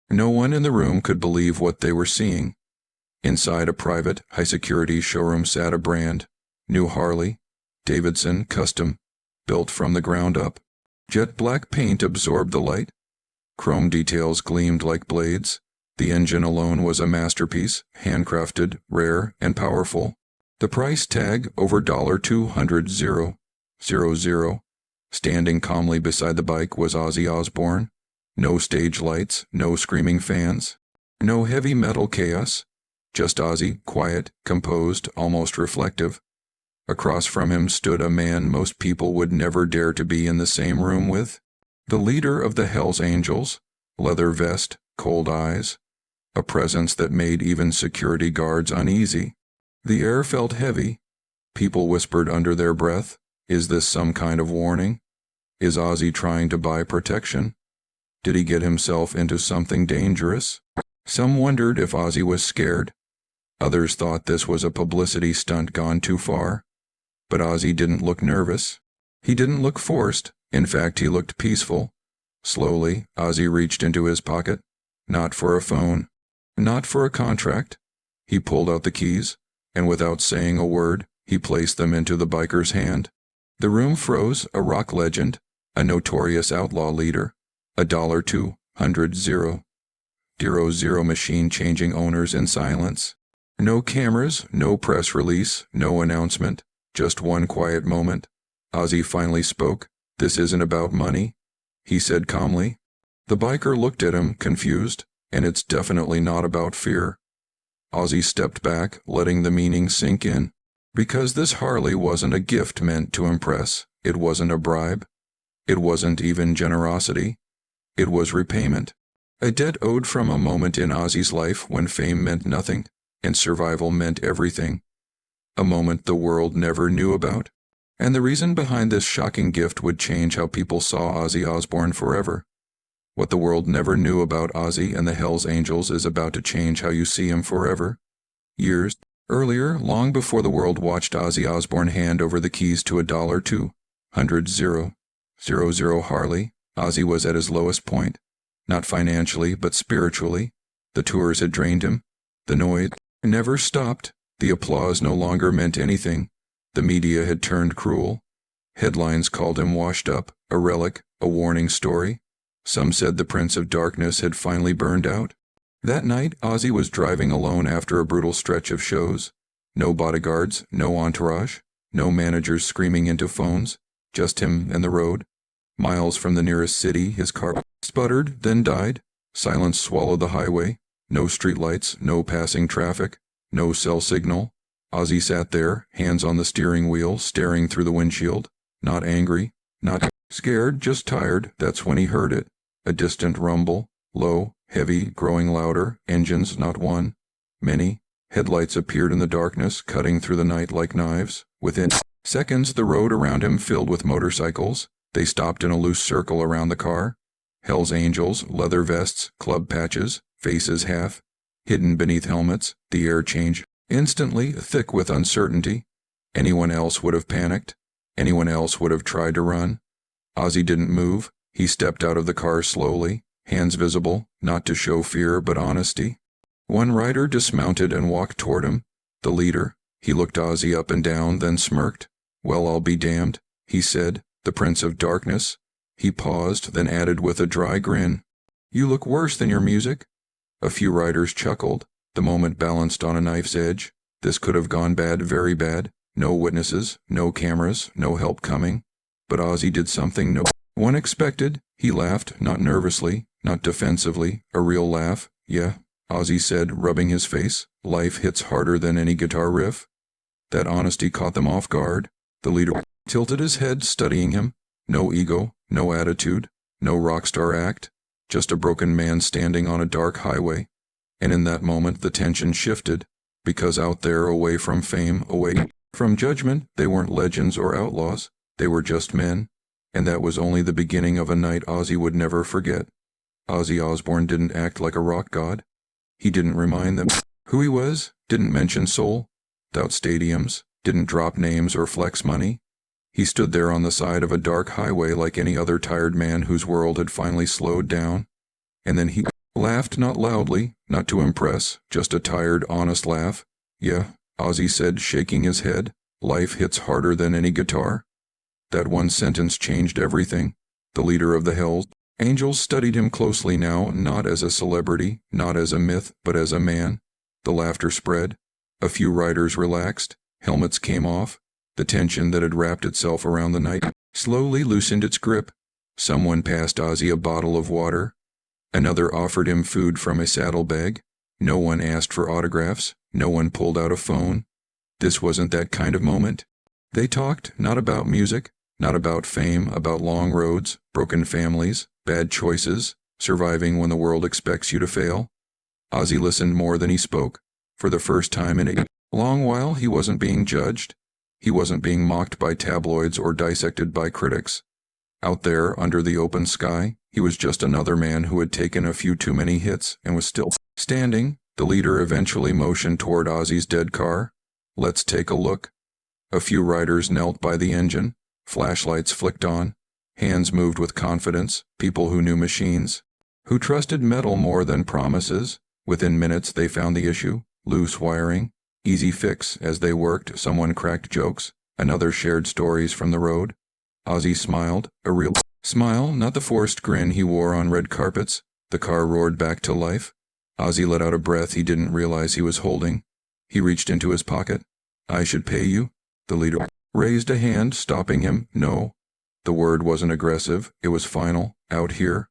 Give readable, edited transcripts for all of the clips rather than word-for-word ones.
No one in the room could believe what they were seeing. Inside a private, high-security showroom sat a brand new Harley-Davidson Custom, built from the ground up. Jet black paint absorbed the light. Chrome details gleamed like blades. The engine alone was a masterpiece, handcrafted, rare, and powerful. The price tag over $200,000. Standing calmly beside the bike was Ozzy Osbourne. No stage lights, no screaming fans, no heavy metal chaos. Just Ozzy, quiet, composed, almost reflective. Across from him stood a man most people would never dare to be in the same room with. The leader of the Hells Angels, leather vest, cold eyes. A presence that made even security guards uneasy. The air felt heavy. People whispered under their breath, "Is this some kind of warning? Is Ozzy trying to buy protection? Did he get himself into something dangerous?" Some wondered if Ozzy was scared. Others thought this was a publicity stunt gone too far. But Ozzy didn't look nervous. He didn't look forced. In fact, he looked peaceful. Slowly, Ozzy reached into his pocket. Not for a phone. Not for a contract. He pulled out the keys, and without saying a word, he placed them into the biker's hand. The room froze. A rock legend, a notorious outlaw leader, a $200,000 machine changing owners in silence. No cameras, no press release, no announcement, just one quiet moment. Ozzy finally spoke. "This isn't about money," he said calmly. The biker looked at him, confused. "And it's definitely not about fear." Ozzy stepped back, letting the meaning sink in. Because this Harley wasn't a gift meant to impress. It wasn't a bribe. It wasn't even generosity. It was repayment. A debt owed from a moment in Ozzy's life when fame meant nothing, and survival meant everything. A moment the world never knew about. And the reason behind this shocking gift would change how people saw Ozzy Osbourne forever. What the world never knew about Ozzy and the Hells Angels is about to change how you see him forever. Years earlier, long before the world watched Ozzy Osbourne hand over the keys to a $200,000 Harley, Ozzy was at his lowest point. Not financially, but spiritually. The tours had drained him. The noise never stopped. The applause no longer meant anything. The media had turned cruel. Headlines called him washed up, a relic, a warning story. Some said the Prince of Darkness had finally burned out. That night, Ozzy was driving alone after a brutal stretch of shows. No bodyguards, no entourage, no managers screaming into phones, just him and the road. Miles from the nearest city, his car sputtered, then died. Silence swallowed the highway. No streetlights, no passing traffic, no cell signal. Ozzy sat there, hands on the steering wheel, staring through the windshield. Not angry, not scared, just tired. That's when he heard it. A distant rumble, low, heavy, growing louder, engines, not one, many. Headlights appeared in the darkness, cutting through the night like knives. Within seconds, the road around him filled with motorcycles. They stopped in a loose circle around the car. Hells Angels, leather vests, club patches, faces half hidden beneath helmets. The air changed instantly, thick with uncertainty. Anyone else would have panicked. Anyone else would have tried to run. Ozzy didn't move. He stepped out of the car slowly, hands visible, not to show fear but honesty. One rider dismounted and walked toward him. The leader. He looked Ozzy up and down, then smirked. "Well, I'll be damned," he said. "The Prince of Darkness." He paused, then added with a dry grin. "You look worse than your music." A few riders chuckled. The moment balanced on a knife's edge. This could have gone bad, very bad. No witnesses, no cameras, no help coming. But Ozzy did something no one expected. He laughed, not nervously, not defensively, a real laugh. "Yeah," Ozzy said, rubbing his face. "Life hits harder than any guitar riff." That honesty caught them off guard. The leader tilted his head, studying him. No ego, no attitude, no rock star act. Just a broken man standing on a dark highway. And in that moment the tension shifted. Because out there, away from fame, away from judgment, they weren't legends or outlaws. They were just men. And that was only the beginning of a night Ozzy would never forget. Ozzy Osbourne didn't act like a rock god. He didn't remind them who he was, didn't mention soul, without stadiums, didn't drop names or flex money. He stood there on the side of a dark highway like any other tired man whose world had finally slowed down. And then he laughed not loudly, not to impress, just a tired, honest laugh. Yeah, Ozzy said, shaking his head. Life hits harder than any guitar. That one sentence changed everything. The leader of the Hells Angels studied him closely now, not as a celebrity, not as a myth, but as a man. The laughter spread. A few riders relaxed. Helmets came off. The tension that had wrapped itself around the night slowly loosened its grip. Someone passed Ozzy a bottle of water. Another offered him food from a saddlebag. No one asked for autographs. No one pulled out a phone. This wasn't that kind of moment. They talked, not about music, not about fame, about long roads, broken families, bad choices, surviving when the world expects you to fail. Ozzy listened more than he spoke. For the first time in a long while, he wasn't being judged. He wasn't being mocked by tabloids or dissected by critics. Out there, under the open sky, he was just another man who had taken a few too many hits and was still standing. The leader eventually motioned toward Ozzy's dead car. Let's take a look. A few riders knelt by the engine. Flashlights flicked on. Hands moved with confidence, people who knew machines, who trusted metal more than promises. Within minutes they found the issue, loose wiring. Easy fix. As they worked, someone cracked jokes. Another shared stories from the road. Ozzy smiled, a real smile, not the forced grin he wore on red carpets. The car roared back to life. Ozzy let out a breath he didn't realize he was holding. He reached into his pocket. I should pay you. The leader raised a hand, stopping him. No. The word wasn't aggressive. It was final. Out here.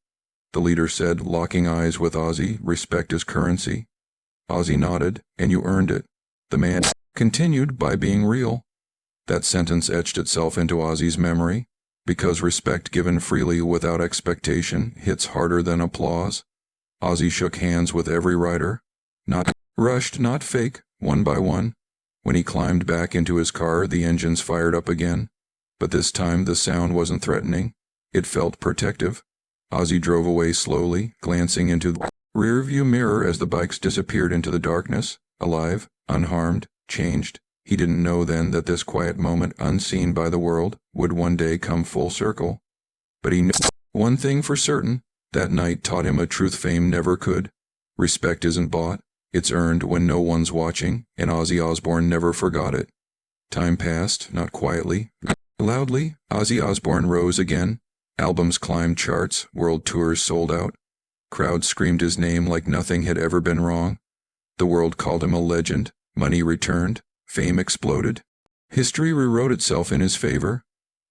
The leader said, locking eyes with Ozzy, respect is currency. Ozzy nodded, and you earned it. The man continued by being real. That sentence etched itself into Ozzy's memory, because respect given freely without expectation hits harder than applause. Ozzy shook hands with every rider. Not rushed, not fake, one by one. When he climbed back into his car, the engines fired up again. But this time the sound wasn't threatening. It felt protective. Ozzy drove away slowly, glancing into the rearview mirror as the bikes disappeared into the darkness, alive, unharmed, changed. He didn't know then that this quiet moment, unseen by the world, would one day come full circle. But he knew one thing for certain. That night taught him a truth fame never could. Respect isn't bought. It's earned when no one's watching, and Ozzy Osbourne never forgot it. Time passed, not quietly. Loudly, Ozzy Osbourne rose again. Albums climbed charts, world tours sold out. Crowds screamed his name like nothing had ever been wrong. The world called him a legend. Money returned. Fame exploded. History rewrote itself in his favor.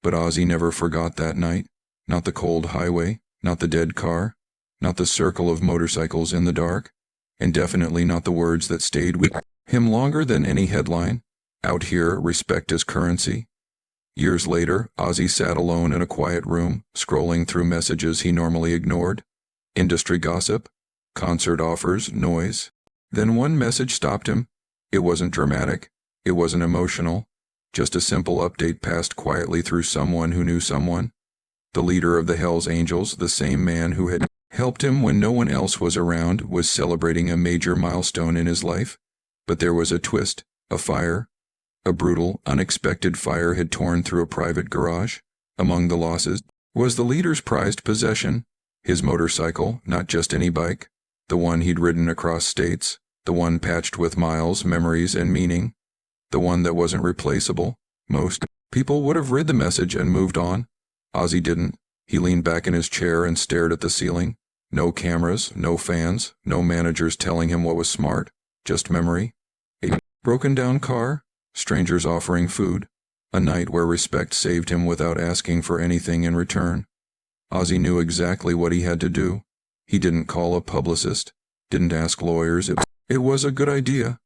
But Ozzy never forgot that night. Not the cold highway, not the dead car, not the circle of motorcycles in the dark, and definitely not the words that stayed with him longer than any headline. Out here, respect is currency. Years later, Ozzy sat alone in a quiet room, scrolling through messages he normally ignored. Industry gossip, concert offers, noise. Then one message stopped him. It wasn't dramatic. It wasn't emotional. Just a simple update passed quietly through someone who knew someone. The leader of the Hells Angels, the same man who had helped him when no one else was around, was celebrating a major milestone in his life. But there was a twist, a fire. A brutal, unexpected fire had torn through a private garage. Among the losses was the leader's prized possession, his motorcycle, not just any bike, the one he'd ridden across states, the one patched with miles, memories, and meaning, the one that wasn't replaceable. Most people would have read the message and moved on. Ozzy didn't. He leaned back in his chair and stared at the ceiling. No cameras, no fans, no managers telling him what was smart, just memory. A broken-down car. Strangers offering food, a night where respect saved him without asking for anything in return. Ozzy knew exactly what he had to do. He didn't call a publicist, didn't ask lawyers. It was a good idea.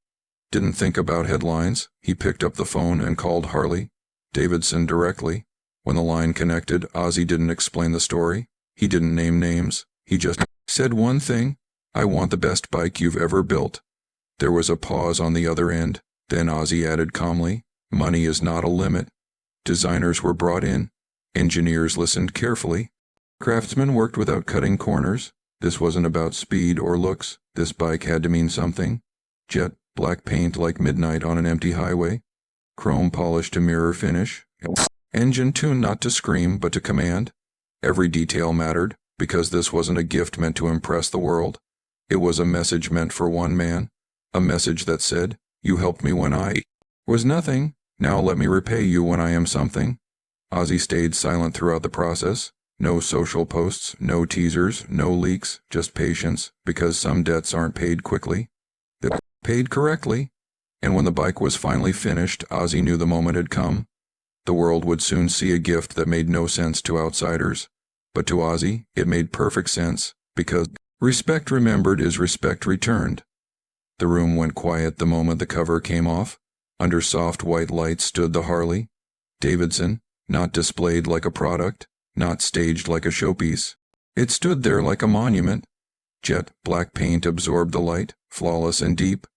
Didn't think about headlines. He picked up the phone and called Harley-Davidson directly. When the line connected, Ozzy didn't explain the story. He didn't name names. He just said one thing: I want the best bike you've ever built. There was a pause on the other end. Then Ozzy added calmly, money is not a limit. Designers were brought in. Engineers listened carefully. Craftsmen worked without cutting corners. This wasn't about speed or looks. This bike had to mean something. Jet black paint like midnight on an empty highway. Chrome polish to mirror finish. Engine tuned not to scream but to command. Every detail mattered, because this wasn't a gift meant to impress the world. It was a message meant for one man. A message that said, "You helped me when I was nothing. Now let me repay you when I am something." Ozzy stayed silent throughout the process. No social posts, no teasers, no leaks, just patience, because some debts aren't paid quickly. They're paid correctly. And when the bike was finally finished, Ozzy knew the moment had come. The world would soon see a gift that made no sense to outsiders. But to Ozzy, it made perfect sense, because respect remembered is respect returned. The room went quiet the moment the cover came off. Under soft white lights stood the Harley-Davidson, not displayed like a product, not staged like a showpiece. It stood there like a monument. Jet black paint absorbed the light, flawless and deep.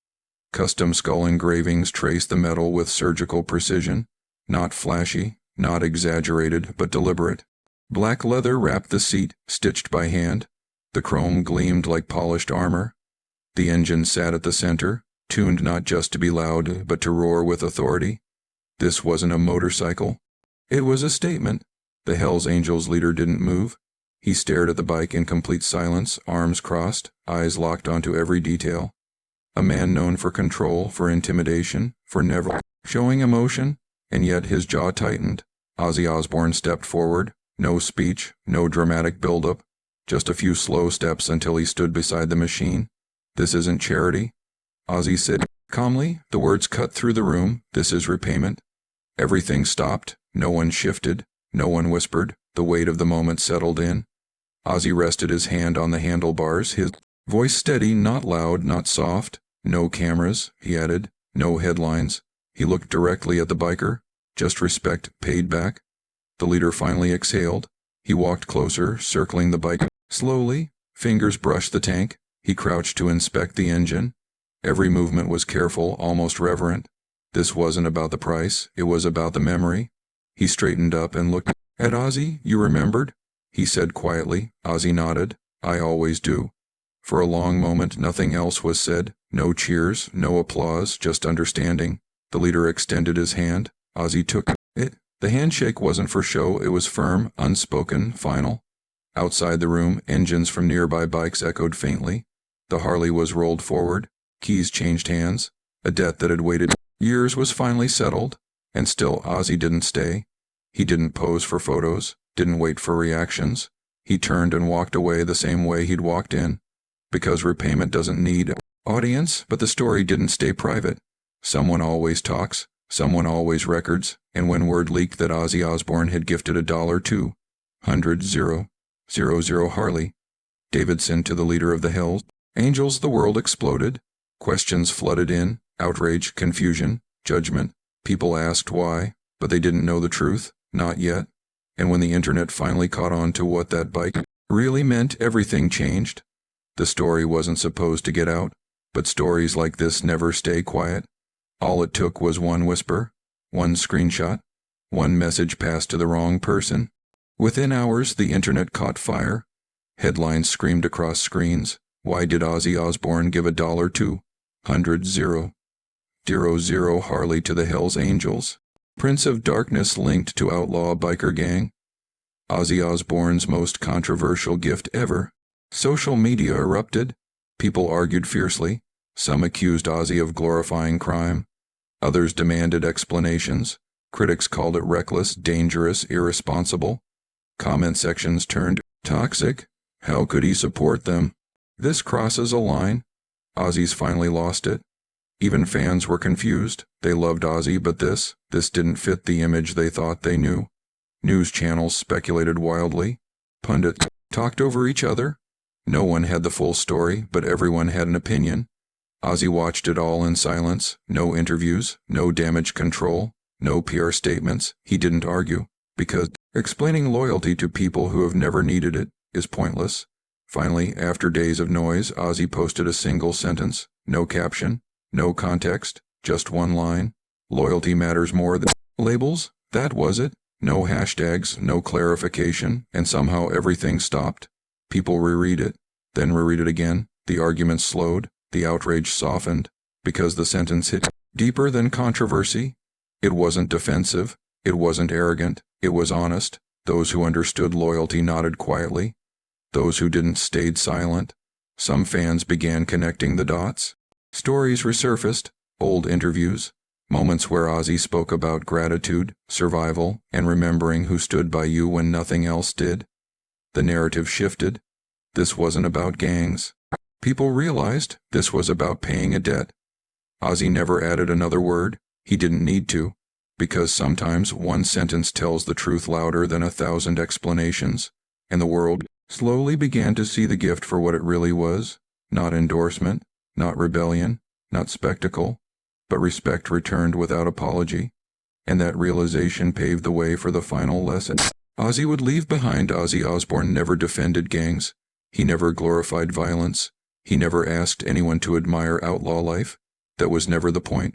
Custom skull engravings traced the metal with surgical precision, not flashy, not exaggerated, but deliberate. Black leather wrapped the seat, stitched by hand. The chrome gleamed like polished armor. The engine sat at the center, tuned not just to be loud, but to roar with authority. This wasn't a motorcycle. It was a statement. The Hells Angels leader didn't move. He stared at the bike in complete silence, arms crossed, eyes locked onto every detail. A man known for control, for intimidation, for never showing emotion, and yet his jaw tightened. Ozzy Osbourne stepped forward. No speech, no dramatic build-up, just a few slow steps until he stood beside the machine. "This isn't charity," Ozzy said calmly. The words cut through the room. "This is repayment." Everything stopped. No one shifted. No one whispered. The weight of the moment settled in. Ozzy rested his hand on the handlebars, his voice steady, not loud, not soft. "No cameras," he added. "No headlines." He looked directly at the biker. "Just respect paid back." The leader finally exhaled. He walked closer, circling the bike. Slowly, fingers brushed the tank. He crouched to inspect the engine. Every movement was careful, almost reverent. This wasn't about the price, it was about the memory. He straightened up and looked at Ozzy. "You remembered?" he said quietly. Ozzy nodded. "I always do." For a long moment nothing else was said. No cheers, no applause, just understanding. The leader extended his hand. Ozzy took it. The handshake wasn't for show, it was firm, unspoken, final. Outside the room, engines from nearby bikes echoed faintly. The Harley was rolled forward. Keys changed hands. A debt that had waited years was finally settled. And still Ozzy didn't stay. He didn't pose for photos, didn't wait for reactions. He turned and walked away the same way he'd walked in. Because repayment doesn't need audience, but the story didn't stay private. Someone always talks, someone always records, and when word leaked that Ozzy Osbourne had gifted $100,000 Harley-Davidson to the leader of the Hells Angels, the world exploded. Questions flooded in, outrage, confusion, judgment. People asked why, but they didn't know the truth, not yet. And when the internet finally caught on to what that bike really meant, everything changed. The story wasn't supposed to get out, but stories like this never stay quiet. All it took was one whisper, one screenshot, one message passed to the wrong person. Within hours, the internet caught fire. Headlines screamed across screens. Why did Ozzy Osbourne give $200,000 Harley to the Hells Angels? Prince of Darkness linked to outlaw biker gang. Ozzy Osbourne's most controversial gift ever. Social media erupted. People argued fiercely. Some accused Ozzy of glorifying crime. Others demanded explanations. Critics called it reckless, dangerous, irresponsible. Comment sections turned toxic. How could he support them? This crosses a line. Ozzy's finally lost it. Even fans were confused. They loved Ozzy, but this didn't fit the image they thought they knew. News channels speculated wildly. Pundits talked over each other. No one had the full story, but everyone had an opinion. Ozzy watched it all in silence. No interviews, no damage control, no PR statements. He didn't argue, because explaining loyalty to people who have never needed it is pointless. Finally, after days of noise, Ozzy posted a single sentence. No caption, no context, just one line. Loyalty matters more than labels. That was it. No hashtags, no clarification, and somehow everything stopped. People reread it, then reread it again. The argument slowed, the outrage softened, because the sentence hit deeper than controversy. It wasn't defensive, it wasn't arrogant, it was honest. Those who understood loyalty nodded quietly. Those who didn't stayed silent. Some fans began connecting the dots. Stories resurfaced, old interviews, moments where Ozzy spoke about gratitude, survival, and remembering who stood by you when nothing else did. The narrative shifted. This wasn't about gangs. People realized this was about paying a debt. Ozzy never added another word. He didn't need to, because sometimes one sentence tells the truth louder than 1,000 explanations, and the world slowly began to see the gift for what it really was, not endorsement, not rebellion, not spectacle, but respect returned without apology, and that realization paved the way for the final lesson. Ozzy would leave behind. Ozzy Osbourne never defended gangs. He never glorified violence. He never asked anyone to admire outlaw life. That was never the point.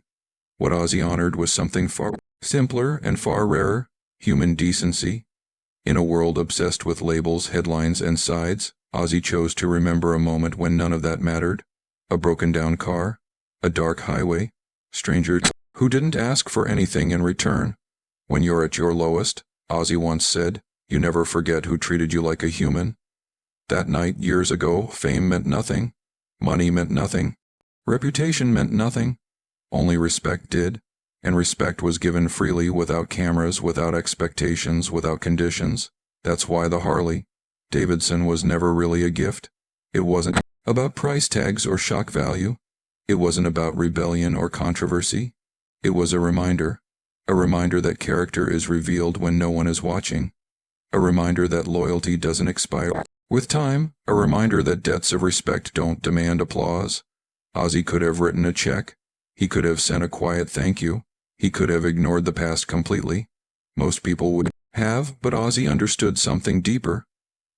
What Ozzy honored was something far simpler and far rarer: human decency. In a world obsessed with labels, headlines, and sides, Ozzy chose to remember a moment when none of that mattered. A broken-down car, a dark highway, stranger who didn't ask for anything in return. When you're at your lowest, Ozzy once said, you never forget who treated you like a human. That night, years ago, fame meant nothing. Money meant nothing. Reputation meant nothing. Only respect did, and respect was given freely, without cameras, without expectations, without conditions. That's why the Harley-Davidson was never really a gift. It wasn't about price tags or shock value. It wasn't about rebellion or controversy. It was a reminder that character is revealed when no one is watching, a reminder that loyalty doesn't expire with time, a reminder that debts of respect don't demand applause. Ozzy could have written a check. He could have sent a quiet thank you. He could have ignored the past completely. Most people would have, but Ozzy understood something deeper.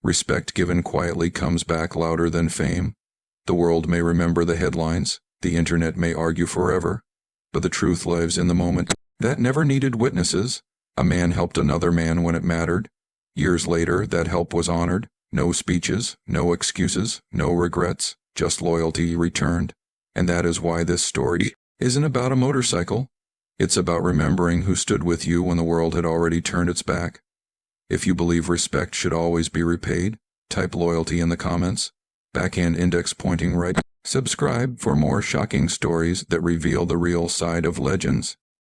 Respect given quietly comes back louder than fame. The world may remember the headlines, the internet may argue forever, but the truth lives in the moment. That never needed witnesses. A man helped another man when it mattered. Years later, that help was honored. No speeches, no excuses, no regrets, just loyalty returned. And that is why this story isn't about a motorcycle. It's about remembering who stood with you when the world had already turned its back. If you believe respect should always be repaid, type loyalty in the comments. Backhand index pointing right. Subscribe for more shocking stories that reveal the real side of legends.